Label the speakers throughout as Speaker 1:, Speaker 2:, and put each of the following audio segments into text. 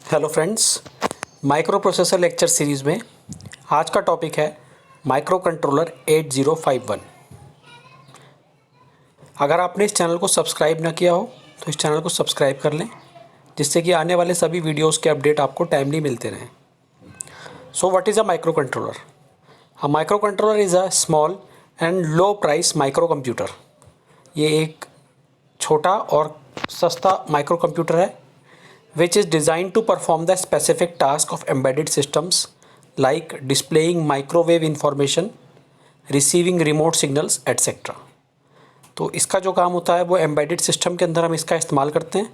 Speaker 1: Hello friends, micro processor lecture series में आज का टॉपिक है माइक्रो कंट्रोलर 8051। अगर आपने इस चैनल को सब्सक्राइब ना किया हो तो इस चैनल को सब्सक्राइब कर लें, जिससे कि आने वाले सभी वीडियोस के अपडेट आपको टाइमली मिलते रहें। सो what is a micro controller? A micro controller is a small and low price micro computer. ये एक छोटा और सस्ता माइक्रो कंप्यूटर है which is designed to perform the specific task of embedded systems like displaying microwave information, receiving remote signals, etc. तो इसका जो काम होता है वो एम्बेडेड सिस्टम के अंदर हम इसका इस्तेमाल करते हैं।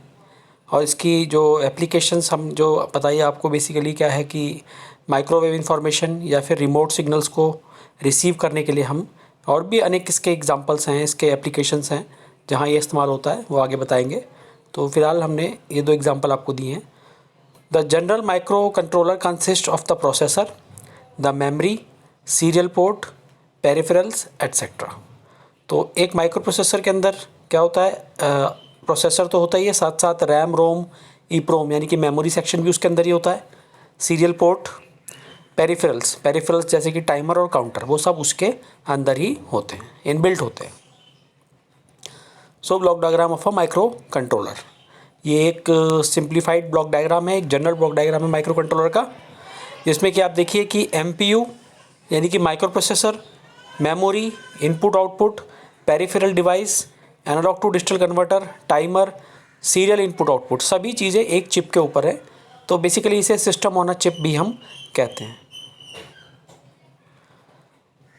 Speaker 1: और इसकी जो एप्लीकेशंस हम जो बताइए आपको बेसिकली क्या है कि माइक्रोवेव इंफॉर्मेशन या फिर रिमोट सिग्नल्स को रिसीव करने के लिए हम और भी अनेक इसके एग्जांपल्स हैं, इसके एप्लीकेशंस हैं जहाँ ये इस्तेमाल होता है, वो आगे बताएंगे। तो फिलहाल हमने ये दो एग्जांपल आपको दिए हैं। The general micro controller consist of the processor, the memory, serial port, peripherals etcetera. तो एक माइक्रो प्रोसेसर के अंदर क्या होता है, प्रोसेसर तो होता ही है, साथ साथ रैम, रोम, ईप्रोम यानी कि मेमोरी सेक्शन भी उसके अंदर ही होता है, सीरियल पोर्ट, पेरिफेरल्स जैसे कि टाइमर और काउंटर, वो सब उसके अंदर ही होते हैं, इनबिल्ट होते हैं। So block diagram of a microcontroller, ये एक सिंप्लीफाइड ब्लॉक डायग्राम है, एक जनरल ब्लॉक डायग्राम है माइक्रो कंट्रोलर का, जिसमें कि आप देखिए कि एमपीयू यानी कि microprocessor, memory, input output, peripheral device, analogue to digital converter, timer, serial input output, सभी चीज़ें एक चिप के ऊपर है। तो बेसिकली इसे सिस्टम ऑन अ चिप भी हम कहते हैं।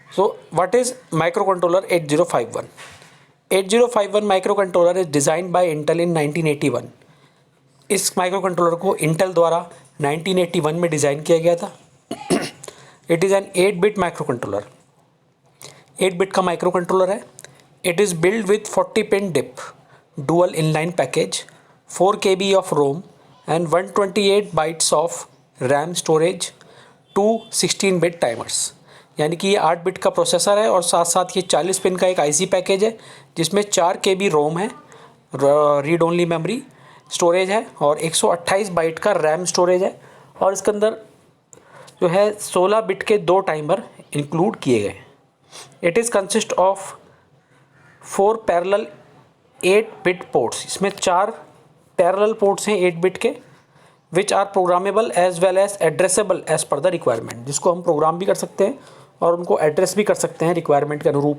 Speaker 1: So what is microcontroller 8051? 8051 micro controller is designed by Intel in 1981। इस माइक्रो कंट्रोलर को इंटेल द्वारा 1981 में डिज़ाइन किया गया था। It is an 8 bit micro controller, 8 bit का माइक्रो कंट्रोलर है। It is build with 40 pin DIP dual inline package, 4 KB of ROM and 128 bytes of RAM storage, 2 16 bit timers. यानी कि ये 8 बिट का प्रोसेसर है और साथ साथ ये 40 पिन का एक आईसी पैकेज है, जिसमें 4 KB रोम है, रीड ओनली मेमोरी स्टोरेज है, और 128 बाइट का रैम स्टोरेज है। और इसके अंदर जो है 16 बिट के 2 टाइमर इंक्लूड किए गए हैं। It is consist of 4 parallel 8 bit ports, इसमें 4 पैरेलल पोर्ट्स हैं 8 बिट के, which are programmable as well as addressable as per the requirement, जिसको हम प्रोग्राम भी कर सकते हैं और उनको एड्रेस भी कर सकते हैं रिक्वायरमेंट के अनुरूप।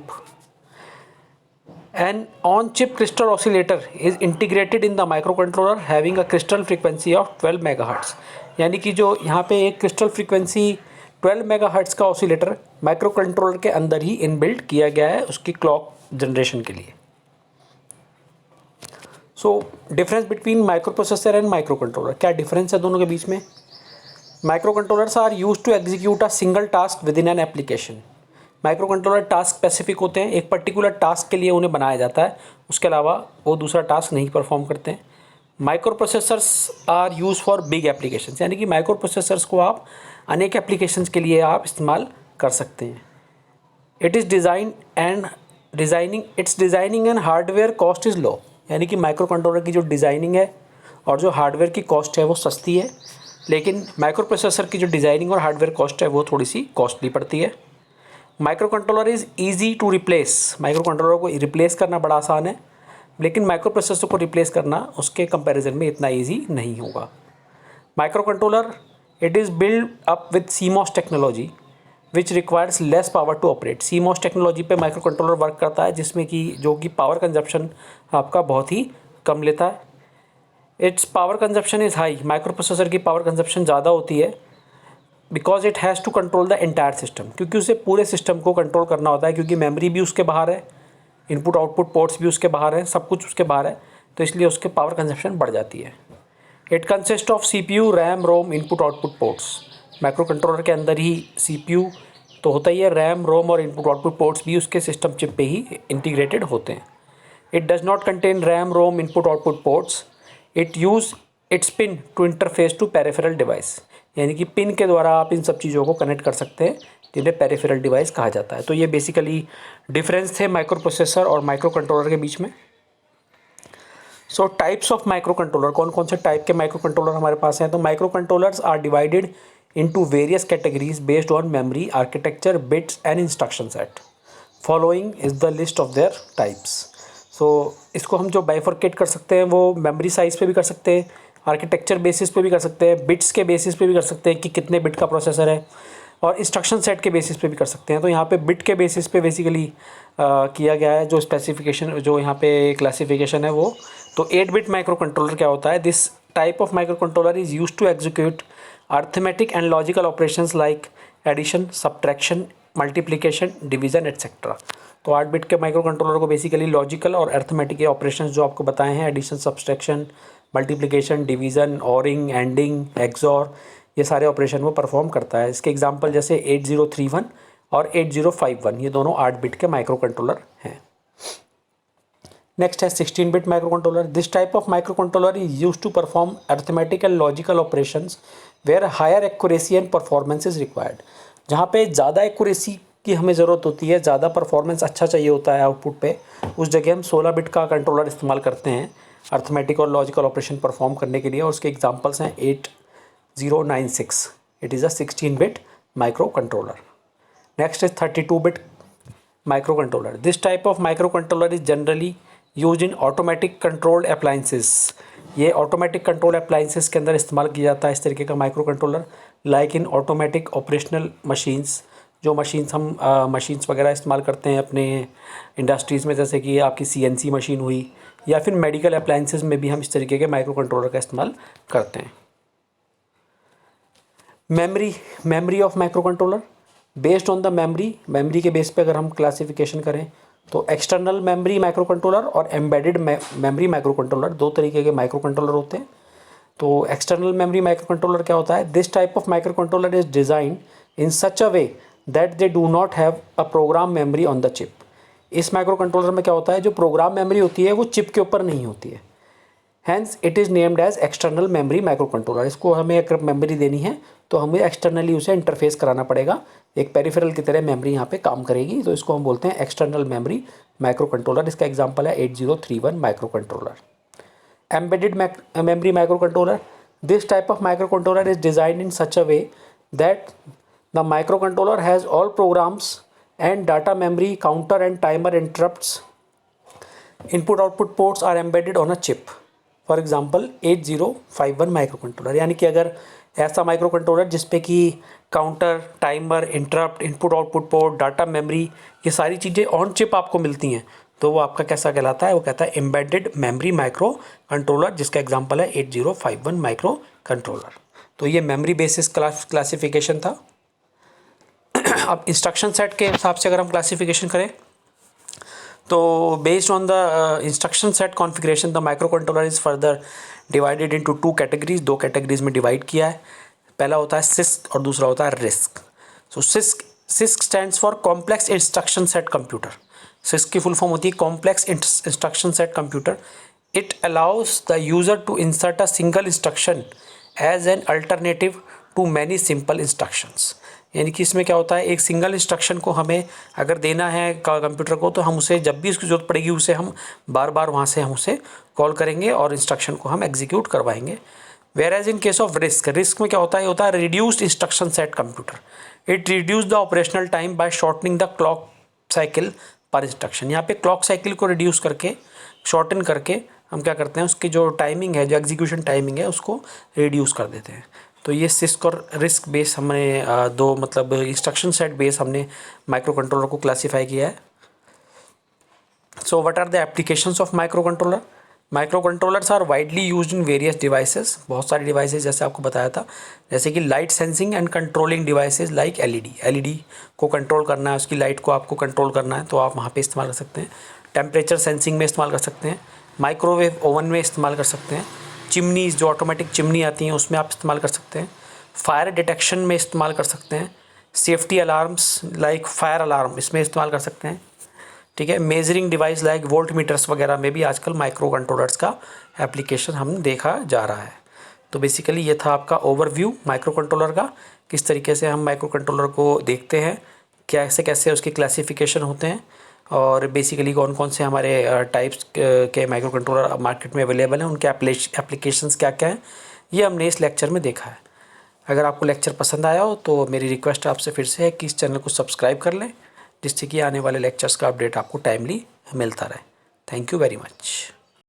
Speaker 1: An on chip crystal oscillator is integrated in the micro controller having a crystal frequency of 12 megahertz. यानी कि जो यहाँ पे एक क्रिस्टल फ्रीक्वेंसी 12 मेगाहर्ट्ज़ का ऑसिलेटर माइक्रो कंट्रोलर के अंदर ही इनबिल्ट किया गया है उसकी क्लॉक जनरेशन के लिए। So difference between micro processor and micro controller, क्या डिफरेंस है दोनों के बीच में? Micro controllers are use to execute a single task within an application. Micro controller task specific होते हैं, एक पर्टिकुलर टास्क के लिए उन्हें बनाया जाता है, उसके अलावा वो दूसरा टास्क नहीं परफॉर्म करते हैं। Micro processors are use for big applications, यानी कि माइक्रो प्रोसेसर्स को आप अनेक एप्लीकेशंस के लिए आप इस्तेमाल कर सकते हैं। It is designing and hardware cost is low, यानी कि माइक्रो कंट्रोलर की जो डिज़ाइनिंग है और जो हार्डवेयर की कॉस्ट है वो सस्ती है, लेकिन माइक्रो प्रोसेसर की जो डिज़ाइनिंग और हार्डवेयर कॉस्ट है वो थोड़ी सी कॉस्टली पड़ती है। Micro controller is easy to replace, micro controller को रिप्लेस करना बड़ा आसान है, लेकिन माइक्रो प्रोसेसर को रिप्लेस करना उसके कंपैरिजन में इतना ईजी नहीं होगा। Micro controller it is build up with CMOS technology which requires less power to operate. CMOS technology पे माइक्रो कंट्रोलर वर्क करता है, जिसमें कि जो कि पावर कंजप्शन आपका बहुत ही कम लेता है। Its power consumption is high, micro processor की पावर कंजप्शन ज़्यादा होती है, because it has to control the entire system, क्योंकि उसे पूरे सिस्टम को कंट्रोल करना होता है, क्योंकि मेमोरी भी उसके बाहर है, इनपुट आउटपुट पोर्ट्स भी उसके बाहर हैं, सब कुछ उसके बाहर है, तो इसलिए उसके पावर कंजप्शन बढ़ जाती है। It consist of CPU, RAM, ROM, input output ports. Micro controller के अंदर ही CPU तो होता ही है, रैम, रोम और इनपुट आउटपुट पोर्ट्स भी उसके सिस्टम चिप पे ही इंटीग्रेटेड होते हैं। It does not contain RAM, ROM, input output ports. It use its pin to interface to peripheral device, यानी कि पिन के द्वारा आप इन सब चीज़ों को कनेक्ट कर सकते हैं, जिन्हें पेरिफेरल डिवाइस कहा जाता है। तो ये बेसिकली डिफरेंस थे माइक्रो प्रोसेसर और माइक्रो कंट्रोलर के बीच में। सो टाइप्स ऑफ माइक्रो कंट्रोलर, कौन कौन से टाइप के माइक्रो कंट्रोलर हमारे पास हैं? तो micro controllers are divided into various categories based on memory architecture bits and instruction set. Following is the list of their types. So इसको हम जो बाइफरकेट कर सकते हैं वो मेमोरी साइज़ पे भी कर सकते हैं, आर्किटेक्चर बेसिस पे भी कर सकते हैं, बिट्स के बेसिस पे भी कर सकते हैं कि कितने बिट का प्रोसेसर है, और इंस्ट्रक्शन सेट के बेसिस पे भी कर सकते हैं। तो यहाँ पे बिट के बेसिस पे बेसिकली किया गया है जो स्पेसिफिकेशन, जो यहाँ पे क्लासिफिकेशन है वो। तो 8 बिट माइक्रो कंट्रोलर क्या होता है? This type of micro controller is use to execute arithmetic and logical operations like addition, subtraction, multiplication, division etcetera. तो 8 बिट के माइक्रो कंट्रोलर को बेसिकली लॉजिकल और अर्थमेटिक के ऑपरेशंस जो आपको बताए हैं, addition, subtraction, multiplication, division, ORing, ANDing, XOR, ये सारे ऑपरेशन वो परफॉर्म करता है। इसके एग्जांपल जैसे 8031 और 8051, ये दोनों 8 बिट के माइक्रो कंट्रोलर हैं। नेक्स्ट है 16 bit micro controller. This type of micro controller is use to perform arithmetic and logical operations where higher accuracy and performance is required. जहाँ पे ज़्यादा एक्यूरेसी की हमें ज़रूरत होती है, ज़्यादा परफॉर्मेंस अच्छा चाहिए होता है आउटपुट पे, उस जगह हम 16 बिट का कंट्रोलर इस्तेमाल करते हैं अर्थमेटिक और लॉजिकल ऑपरेशन परफॉर्म करने के लिए। और उसके एग्जांपल्स हैं 8096, it is a 16 bit micro controller. Next is 32 bit micro controller. This type of micro controller is generally use in automatic controlled appliances. ये ऑटोमेटिक कंट्रोल अप्लाइंसेस के अंदर इस्तेमाल किया जाता है इस तरीके का micro controller, like in automatic operational machines. जो मशीन्स हम मशीन्स वगैरह इस्तेमाल करते हैं अपने इंडस्ट्रीज़ में, जैसे कि आपकी CNC मशीन हुई, या फिर मेडिकल अप्लाइंसेस में भी हम इस तरीके के माइक्रो कंट्रोलर का इस्तेमाल करते हैं। Memory of micro controller based on the memory के बेस पे अगर हम क्लासिफिकेशन करें तो एक्सटर्नल मेमोरी माइक्रो कंट्रोलर और एम्बेडेड मेमोरी माइक्रो कंट्रोलर, दो तरीके के माइक्रो कंट्रोलर होते हैं। तो एक्सटर्नल मेमोरी माइक्रो कंट्रोलर क्या होता है? This type of micro controller is design in such a way that they do not have a program memory on the chip. इस माइक्रो कंट्रोलर में क्या होता है, जो प्रोग्राम मेमोरी होती है वो चिप के ऊपर नहीं होती है, hence it is named as external memory micro controller. इसको हमें अगर मेमोरी देनी है तो हमें एक्सटर्नली उसे इंटरफेस कराना पड़ेगा, एक पेरिफेरल की तरह मेमोरी यहाँ पे काम करेगी, तो इसको हम बोलते हैं एक्सटर्नल मेमोरी माइक्रो कंट्रोलर। इसका एग्जांपल है 8031 micro controller. Embedded memory micro controller, this type of micro controller is designed in such a way that the micro controller has all programs and data memory, counter and timer interrupts, input output ports are embedded on a chip. For example 8051 micro controller, यानी कि अगर ऐसा micro controller जिसपे कि counter, timer, interrupt, input output port, data memory, ये सारी चीज़ें on chip आपको मिलती हैं, तो वो आपका कैसा कहलाता है? वो कहता है एम्बेडेड मेमोरी माइक्रो कंट्रोलर, जिसका एग्जांपल है 8051 माइक्रो कंट्रोलर। तो ये मेमोरी बेसिस क्लासिफिकेशन था। अब इंस्ट्रक्शन सेट के हिसाब से अगर हम क्लासिफिकेशन करें तो based on the instruction set configuration the micro controller is further divided into 2 categories, 2 categories में डिवाइड किया है। पहला होता है सिस्क और दूसरा होता है RISC. So CISC stands for complex instruction set computer. CISC की फुल फॉर्म होती है complex instruction set computer. It allows the user to insert a single instruction as an alternative to many simple instructions. यानी कि इसमें क्या होता है, एक सिंगल इंस्ट्रक्शन को हमें अगर देना है कंप्यूटर को, तो हम उसे जब भी उसकी ज़रूरत पड़ेगी उसे हम बार बार वहाँ से हम उसे कॉल करेंगे और इंस्ट्रक्शन को हम एग्जीक्यूट करवाएंगे। Whereas in case of RISC में क्या होता है, होता है reduced instruction set computer. It reduce the operational time by shortening the clock cycle per instruction. यहाँ पे क्लॉक साइकिल को रिड्यूस करके, शॉर्टन करके हम क्या करते हैं, उसकी जो टाइमिंग है, जो एग्जीक्यूशन टाइमिंग है, उसको रिड्यूस कर देते हैं। तो ये सिस्क और रिस्क बेस हमने दो मतलब इंस्ट्रक्शन सेट बेस हमने माइक्रो कंट्रोलर को क्लासीफाई किया है। So what are the applications of micro controller? Micro controllers are widely used in various devices. बहुत सारे डिवाइसेस जैसे आपको बताया था, जैसे कि light sensing and controlling devices like LED को कंट्रोल करना है, उसकी लाइट को आपको कंट्रोल करना है तो आप वहाँ पे इस्तेमाल कर सकते हैं। टेम्परेचर सेंसिंग में इस्तेमाल कर सकते हैं, माइक्रोवेव ओवन में इस्तेमाल कर सकते हैं, चिमनीज़ जो ऑटोमेटिक चिमनी आती हैं उसमें आप इस्तेमाल कर सकते हैं, फायर डिटेक्शन में इस्तेमाल कर सकते हैं, safety alarms like fire alarm इसमें इस्तेमाल कर सकते हैं। ठीक है, measuring device like voltmeters वगैरह में भी आजकल माइक्रो कंट्रोलर्स का एप्लीकेशन हम देखा जा रहा है। तो बेसिकली ये था आपका ओवरव्यू माइक्रो कंट्रोलर का, किस तरीके से हम माइक्रो कंट्रोलर को देखते हैं, कैसे कैसे उसके क्लासिफिकेशन होते हैं। और बेसिकली कौन कौन से हमारे टाइप्स के माइक्रो कंट्रोलर मार्केट में अवेलेबल हैं, उनके एप्लीकेशंस क्या क्या हैं, ये हमने इस लेक्चर में देखा है। अगर आपको लेक्चर पसंद आया हो तो मेरी रिक्वेस्ट आपसे फिर से है कि इस चैनल को सब्सक्राइब कर लें, जिससे कि आने वाले लेक्चर्स का अपडेट आपको टाइमली मिलता रहे। Thank you very much.